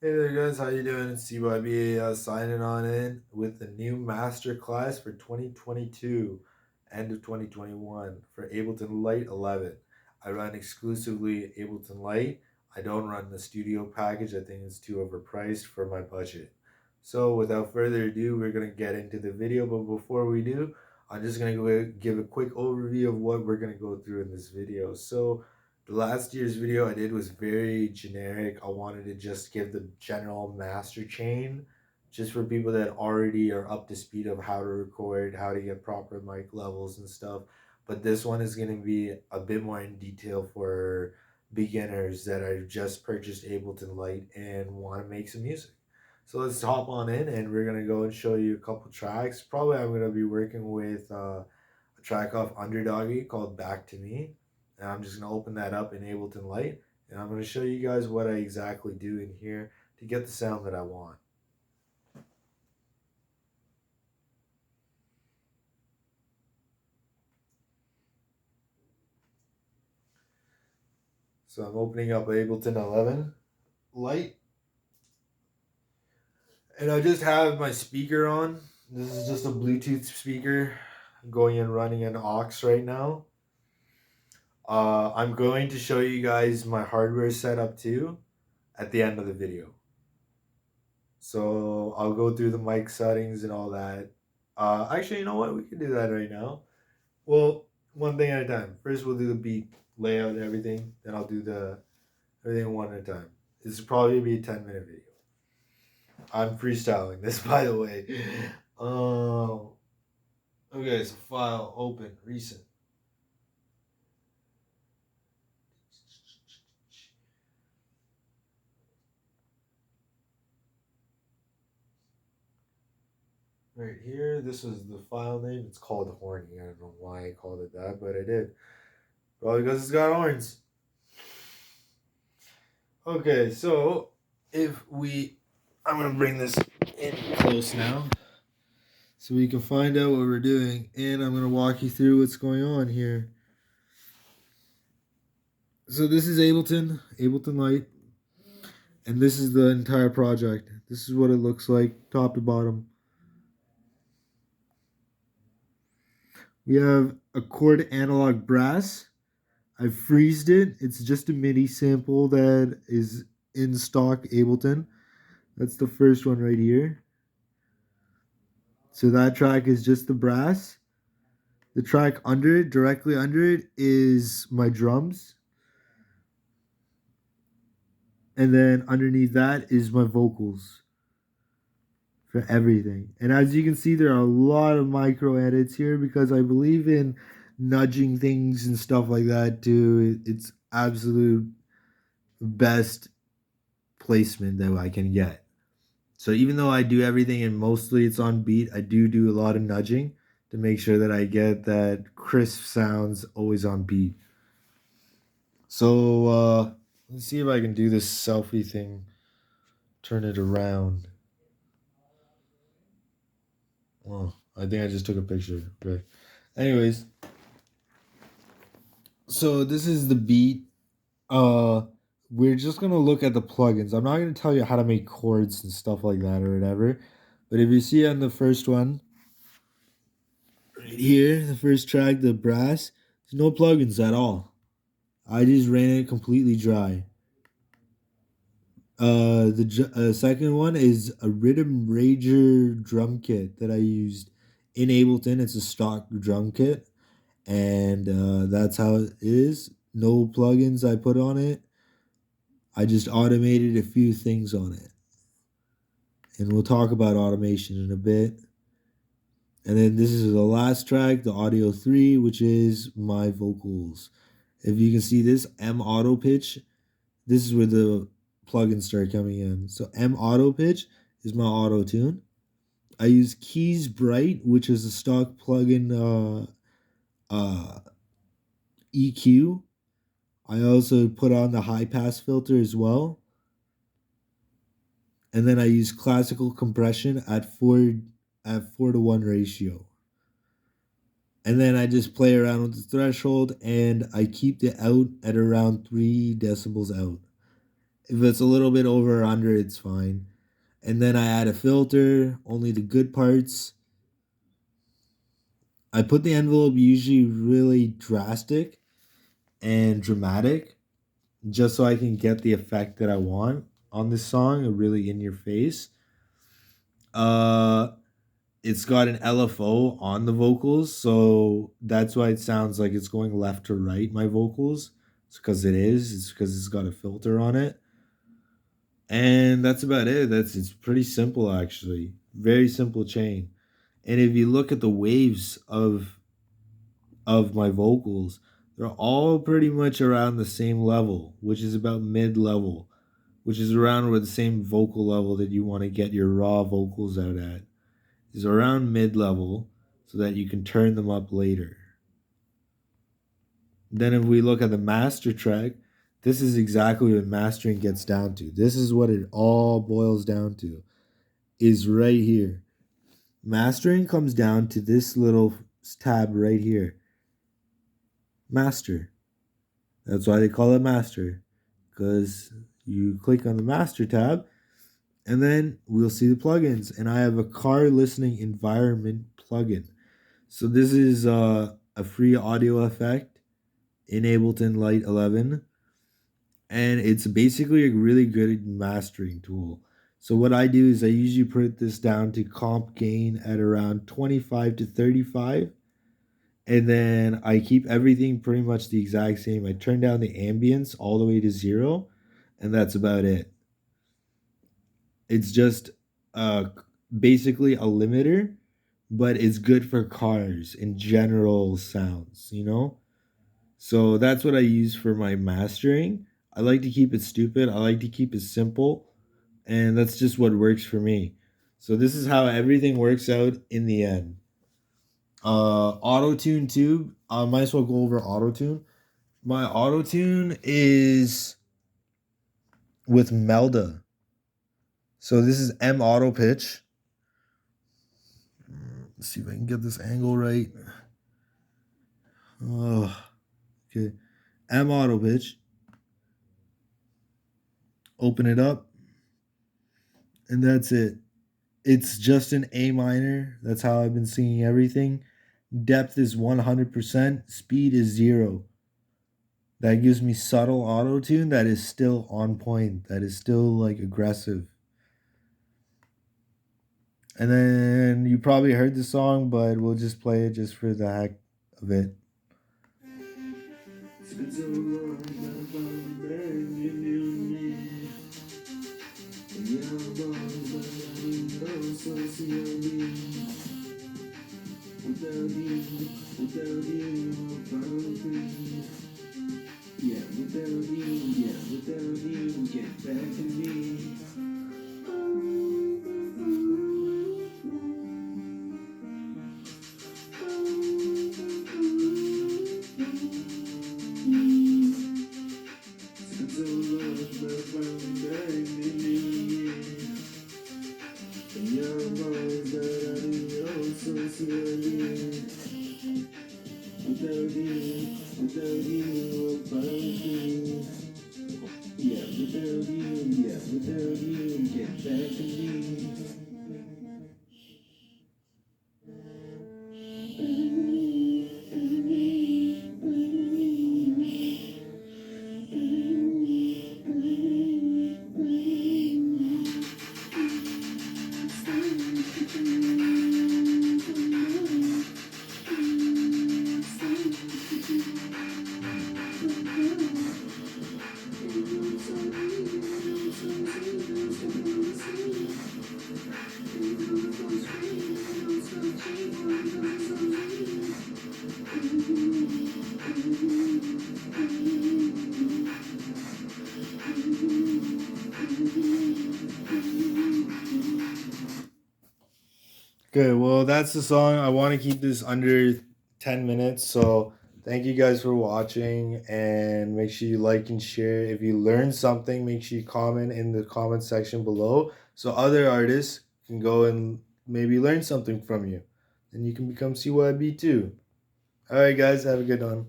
Hey there guys, how you doing? It's Cyb Ayaz signing on in with the new Masterclass for 2022, end of 2021 for Abelton Lite 11. I run exclusively Abelton Lite. I don't run the studio package. I think it's too overpriced for my budget. So without further ado, we're going to get into the video, but before we do, I'm just going to go give a quick overview of what we're going to go through in this video. So the last year's video I did was very generic. I wanted to just give the general master chain just for people that already are up to speed of how to record, how to get proper mic levels and stuff. But this one is going to be a bit more in detail for beginners that are just purchased Ableton Lite and want to make some music. So let's hop on in and we're going to go and show you a couple tracks. Probably I'm going to be working with a track off Underdoggy called Back to Me, and I'm just going to open that up in Ableton Lite, and I'm going to show you guys what I exactly do in here to get the sound that I want. So I'm opening up Ableton 11 Lite, and I just have my speaker on. This is just a Bluetooth speaker going and running an aux right now. I'm going to show you guys my hardware setup too at the end of the video. So I'll go through the mic settings and all that. Actually, you know what? We can do that right now. Well, one thing at a time. First, we'll do the beat layout and everything. Then I'll do the everything one at a time. This will probably be a 10-minute video. I'm freestyling this, by the way. Oh, okay. So file open recent. Right here, this was the file name. It's called Horny. I don't know why I called it that, but I did. Probably because it's got horns. Okay, so if we, I'm gonna bring this in close now so we can find out what we're doing, and I'm gonna walk you through what's going on here. So this is Ableton Lite, and this is the entire project. This is what it looks like, top to bottom. We have a chord analog brass. I've freezed it. It's just a MIDI sample that is in stock Ableton. That's the first one right here. So that track is just the brass. The track under it, directly under it, is my drums. And then underneath that is my vocals for everything. And as you can see, there are a lot of micro edits here because I believe in nudging things and stuff like that too. It's absolute best placement that I can get. So even though I do everything and mostly it's on beat, I do a lot of nudging to make sure that I get that crisp sounds always on beat. So let's see if I can do this selfie thing. Turn it around. Oh, I think I just took a picture. Okay. Anyways, so this is the beat. Uh, we're just gonna look at the plugins. I'm not gonna tell you how to make chords and stuff like that or whatever. But if you see on the first one, right here, the first track, the brass, there's no plugins at all. I just ran it completely dry. The second one is a Rhythm Rager drum kit that I used in Ableton. It's a stock drum kit, and that's how it is. No plugins I put on it. I just automated a few things on it, and we'll talk about automation in a bit. And then this is the last track, the Audio 3, which is my vocals. If you can see this M auto pitch, this is where the plugins start coming in. So M auto pitch is my auto tune. I use Keys Bright, which is a stock plugin EQ. I also put on the high pass filter as well. And then I use classical compression at 4:1 ratio. And then I just play around with the threshold and I keep the out at around 3 decibels out. If it's a little bit over or under, it's fine. And then I add a filter, only the good parts. I put the envelope usually really drastic and dramatic just so I can get the effect that I want on this song, really in your face. Uh it's got an LFO on the vocals, so that's why it sounds like it's going left to right, my vocals. It's because it is. It's because it's got a filter on it. And that's about it. It's pretty simple actually. Very simple chain. And if you look at the waves of my vocals, they're all pretty much around the same level, which is about mid level, which is around where the same vocal level that you want to get your raw vocals out at is around mid level so that you can turn them up later. Then if we look at the master track, this is exactly what mastering gets down to. This is what it all boils down to, is right here. Mastering comes down to this little tab right here. Master. That's why they call it master, because you click on the master tab and then we'll see the plugins. And I have a car listening environment plugin. So this is a free audio effect in Ableton Lite 11, and it's basically a really good mastering tool. So what I do is I usually put this down to comp gain at around 25 to 35, and then I keep everything pretty much the exact same. I turn down the ambience all the way to 0, and that's about it. It's just basically a limiter, but it's good for cars and general sounds, you know? So that's what I use for my mastering. I like to keep it stupid. I like to keep it simple, and that's just what works for me. So this is how everything works out in the end. Auto tune too. I might as well go over auto tune. My auto tune is with Melda. So this is M auto pitch. Let's see if I can get this angle right. Oh, okay. M auto pitch. Open it up, and that's it. It's just an A minor. That's how I've been singing everything. Depth is 100%. Speed is 0. That gives me subtle auto tune that is still on point. That is still like aggressive. And then you probably heard the song, but we'll just play it just for the heck of it. Without you, get back to me. Without you, get back to me. Good. Well, that's the song. I want to keep this under 10 minutes. So thank you guys for watching, and make sure you like and share. If you learned something, make sure you comment in the comment section below so other artists can go and maybe learn something from you. And you can become CYB too. All right, guys. Have a good one.